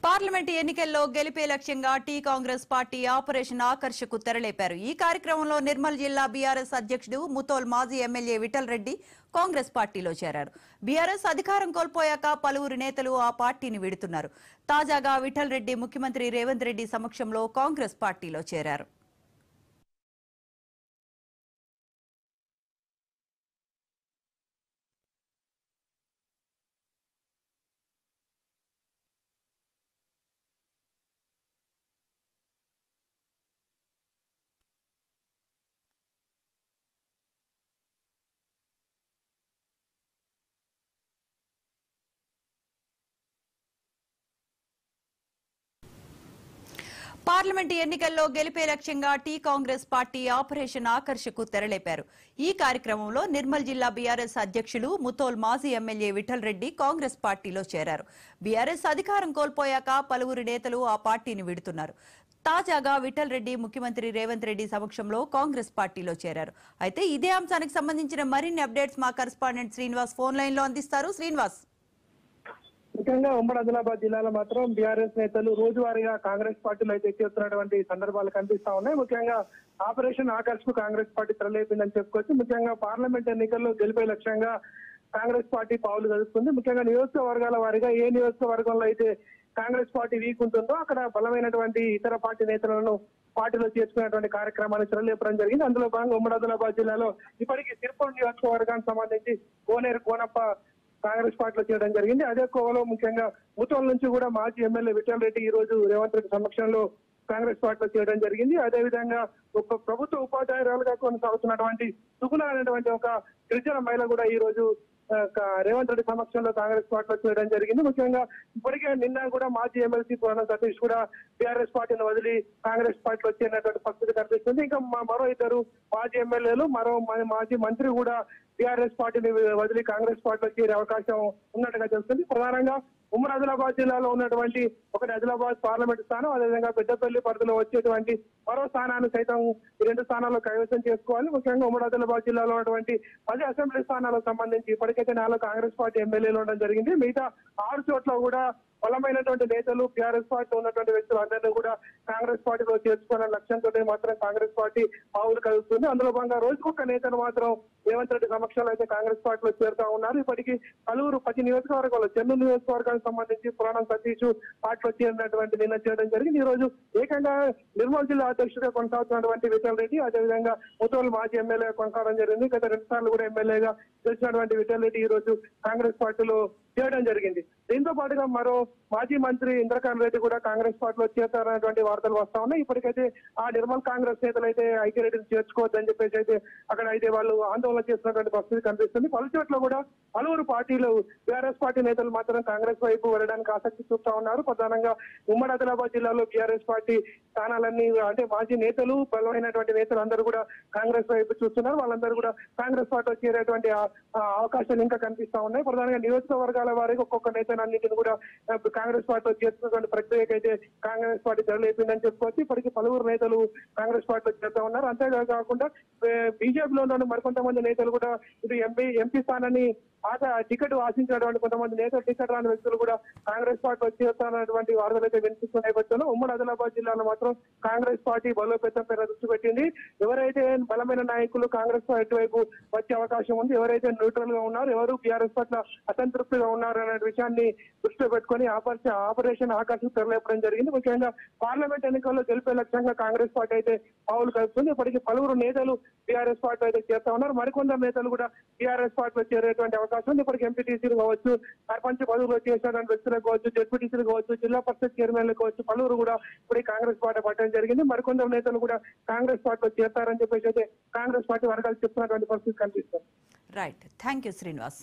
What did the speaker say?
Parliament ఎన్నికల్లో గెలిపే లక్ష్యంగా టీ కాంగ్రెస్ పార్టీ ఆపరేషన్ ఆకర్షకు తెరలేపారు. ఈ కార్యక్రమంలో నిర్మల్ జిల్లా బీఆర్ఎస్ అధ్యక్షుడు ముతోల్ మాజీ ఎమ్మెల్యే విఠల్ రెడ్డి కాంగ్రెస్ పార్టీలో చేరారు. బీఆర్ఎస్ అధికారం కోల్పోయాక పలువురు నేతలు ఆ పార్టీని విడుతున్నారు. తాజాగా విఠల్ రెడ్డి ముఖ్యమంత్రి రేవంత్ రెడ్డి సమక్షంలో కాంగ్రెస్ పార్టీలో చేరారు. పార్లమెంట్ ఎన్నికల్లో గెలిపే లక్ష్యంగా టీ కాంగ్రెస్ పార్టీ ఆపరేషన్ ఆకర్షకు తెరలేపారు. ఈ కార్యక్రమంలో నిర్మల్ జిల్లా బీఆర్ఎస్ అధ్యక్షులు ముతోల్ మాజీ ఎమ్మెల్యే విఠల్ రెడ్డి కాంగ్రెస్ పార్టీలో చేరారు. బీఆర్ఎస్ అధికారం కోల్పోయాక పలువురు నేతలు ఆ పార్టీని విడుతున్నారు. తాజాగా విఠల్ రెడ్డి ముఖ్యమంత్రి రేవంత్ రెడ్డి సమక్షంలో కాంగ్రెస్ పార్టీలో చేరారు. అయితే ఇదే అంశానికి సంబంధించిన మరిన్ని అప్డేట్స్ మా కరెస్పాండెంట్ శ్రీనివాస్ ఫోన్ లైన్ లో అందిస్తారు. శ్రీనివాస్, ముఖ్యంగా ఉమ్మడి ఆదిలాబాద్ జిల్లాలో మాత్రం బీఆర్ఎస్ నేతలు రోజువారీగా కాంగ్రెస్ పార్టీలో అయితే ఎక్కిస్తున్నటువంటి సందర్భాలు కనిపిస్తా ఉన్నాయి. ముఖ్యంగా ఆపరేషన్ ఆకర్ష్ కు కాంగ్రెస్ పార్టీ తెరలేపిందని చెప్పుకోవచ్చు. ముఖ్యంగా పార్లమెంట్ ఎన్నికల్లో గెలిపే లక్ష్యంగా కాంగ్రెస్ పార్టీ పావులు కలుపుతుంది. ముఖ్యంగా నియోజకవర్గాల వారీగా ఏ నియోజకవర్గంలో అయితే కాంగ్రెస్ పార్టీ వీక్ ఉంటుందో అక్కడ బలమైనటువంటి ఇతర పార్టీ నేతలను పార్టీలో చేర్చుకునేటువంటి కార్యక్రమాన్ని తెరలేపడం జరిగింది. అందులో భాగంగా ఉమ్మడి ఆదిలాబాద్ జిల్లాలో ఇప్పటికీ సిర్పూర్ నియోజకవర్గానికి సంబంధించి కోనేరు కోనప్ప కాంగ్రెస్ పార్టీలో చేయడం జరిగింది. అదే కోవలో ముఖ్యంగా ముతోల్ నుంచి కూడా మాజీ ఎమ్మెల్యే విఠల్ రెడ్డి ఈ రోజు రేవంత్ రెడ్డి సమక్షంలో కాంగ్రెస్ పార్టీలో చేయడం జరిగింది. అదేవిధంగా ఒక ప్రభుత్వ ఉపాధ్యాయురాలుగా కొనసాగుతున్నటువంటి సుగుణ అనేటువంటి ఒక గిరిజన మహిళ కూడా ఈ రోజు రేవంత్ రెడ్డి సమక్షంలో కాంగ్రెస్ పార్టీలో చేయడం జరిగింది. ముఖ్యంగా ఇప్పటికే నిన్న కూడా మాజీ ఎమ్మెల్సీ పురాణ సతీష్ కూడా బీఆర్ఎస్ పార్టీని వదిలి కాంగ్రెస్ పార్టీలో చేరినటువంటి పరిస్థితి కనిపిస్తుంది. ఇంకా మరో ఇద్దరు మాజీ ఎమ్మెల్యేలు, మరో మాజీ మంత్రి కూడా బీఆర్ఎస్ పార్టీని వదిలి కాంగ్రెస్ పార్టీలో చేరే అవకాశం ఉన్నట్టుగా తెలుస్తుంది. ప్రధానంగా ఉమ్మడి ఆదిలాబాద్ జిల్లాలో ఉన్నటువంటి ఒకటి ఆదిలాబాద్ పార్లమెంట్ స్థానం, అదేవిధంగా పెద్దపల్లి పరిధిలో వచ్చేటువంటి మరో స్థానాన్ని సైతం ఈ రెండు స్థానాల్లో కైవసం చేసుకోవాలి. ముఖ్యంగా ఉమ్మడి ఆదిలాబాద్ జిల్లాలో ఉన్నటువంటి 10 అసెంబ్లీ స్థానాలకు సంబంధించి ఇప్పటికైతే 4 కాంగ్రెస్ పార్టీ ఎమ్మెల్యేలు ఉండడం జరిగింది. మిగతా 6 చోట్ల కూడా బలమైనటువంటి నేతలు బీఆర్ఎస్ పార్టీ ఉన్నటువంటి వ్యక్తులు అందరినీ కూడా కాంగ్రెస్ పార్టీలో చేర్చుకున్న లక్ష్యంతో మాత్రం కాంగ్రెస్ పార్టీ పావులు కలుగుతుంది. అందులో భాగంగా రోజుకొక నేతను మాత్రం రేవంత్ రెడ్డి సమక్షంలో అయితే కాంగ్రెస్ పార్టీలో చేరుతా ఉన్నారు. ఇప్పటికీ పలువురు 10 నియోజకవర్గాల్లో చెన్నూరు నియోజకవర్గానికి సంబంధించి పురాణం సతీష్ పార్టీలో చేరినటువంటి నిన్న చేయడం జరిగింది. ఈ రోజు ఏకంగా నిర్మల్ జిల్లా అధ్యక్షుడిగా కొనసాగుతున్నటువంటి విఠల్ రెడ్డి, అదేవిధంగా ముతోల్ మాజీ ఎమ్మెల్యే కొనసాగడం జరిగింది. గత 2 సార్లు కూడా ఎమ్మెల్యేగా గెలిచినటువంటి విఠల్ రెడ్డి ఈ రోజు కాంగ్రెస్ పార్టీలో చేయడం జరిగింది. దీంతో పాటుగా మరో మాజీ మంత్రి ఇంద్రకాంత్ రెడ్డి కూడా కాంగ్రెస్ పార్టీలో చేస్తారనేటువంటి వార్తలు వస్తా ఉన్నాయి. ఇప్పటికైతే ఆ నిర్మల్ కాంగ్రెస్ నేతలు అయితే ఐక్యరెడ్డిని చేర్చుకోవద్దని చెప్పేసి అయితే అక్కడ అయితే వాళ్ళు ఆందోళన చేస్తున్నటువంటి పరిస్థితి కనిపిస్తుంది. పలు చోట్ల కూడా పలువురు పార్టీలు బీఆర్ఎస్ పార్టీ నేతలు మాత్రం కాంగ్రెస్ వైపు వెళ్ళడానికి ఆసక్తి చూపుతా ఉన్నారు. ప్రధానంగా ఉమ్మడి ఆదిలాబాద్ జిల్లాలో బీఆర్ఎస్ పార్టీ స్థానాలన్నీ అంటే మాజీ నేతలు, బలమైనటువంటి నేతలు అందరూ కూడా కాంగ్రెస్ వైపు చూస్తున్నారు. వాళ్ళందరూ కూడా కాంగ్రెస్ పార్టీలో చేరేటువంటి అవకాశాలు ఇంకా కనిపిస్తా ఉన్నాయి. ప్రధానంగా నియోజకవర్గాల వారికి ఒక్కొక్క నేతలన్నింటిని కూడా కాంగ్రెస్ పార్టీలో చేర్చుకున్నటువంటి ప్రక్రియకైతే కాంగ్రెస్ పార్టీ తెరలేపిందని చెప్పుకోవచ్చు. ఇప్పటికీ పలువురు నేతలు కాంగ్రెస్ పార్టీలో చేరుతా ఉన్నారు. అంతేకాకుండా బీజేపీలో ఉన్న మరికొంతమంది నేతలు కూడా ఇది ఎంపీ స్థానాన్ని టికెట్ ఆశించినటువంటి కొంతమంది నేతలు టికెట్ రాని వ్యక్తులు కూడా కాంగ్రెస్ పార్టీలో చేరుతున్నటువంటి వార్తలు అయితే వినిపిస్తున్న నేపథ్యంలో ఉమ్మడి ఆదిలాబాద్ జిల్లాలో మాత్రం కాంగ్రెస్ పార్టీ బలోపేతం పైన దృష్టి పెట్టింది. ఎవరైతే బలమైన నాయకులు కాంగ్రెస్ పార్టీ వైపు వచ్చే అవకాశం ఉంది, ఎవరైతే న్యూట్రల్ గా ఉన్నారు, ఎవరు బీఆర్ఎస్ పట్ల అసంతృప్తిగా ఉన్నారు అనే విషయాన్ని దృష్టిలో పెట్టుకుని ఆపరేషన్ ఆకర్ష్ తెరలేపడం జరిగింది. ముఖ్యంగా పార్లమెంట్ ఎన్నికల్లో గెలిపే లక్ష్యంగా కాంగ్రెస్ పార్టీ అయితే పావులు కలుపుతుంది. ఇప్పటికీ పలువురు నేతలు బీఆర్ఎస్ పార్టీ అయితే చేస్తా ఉన్నారు. మరికొందరు నేతలు కూడా బీఆర్ఎస్ పార్టీలో చేరేటువంటి అవకాశం ఉంది. ఇప్పటికి ఎంపీటీసీలు కావచ్చు, సర్పంచ్ పదవులు చేసినటువంటి వ్యక్తులకు కావచ్చు, జెడ్పీటీసీలు కావచ్చు, జిల్లా పరిషత్ చైర్మన్లు కావచ్చు, పలువురు కూడా ఇప్పుడు కాంగ్రెస్ పార్టీ పట్టడం జరిగింది. మరికొందరు నేతలు కూడా కాంగ్రెస్ పార్టీలో చేస్తారని చెప్పేసి అయితే కాంగ్రెస్ పార్టీ వర్గాలు చెప్తున్నటువంటి పరిస్థితి కనిపిస్తుంది. Right, thank you Srinivas.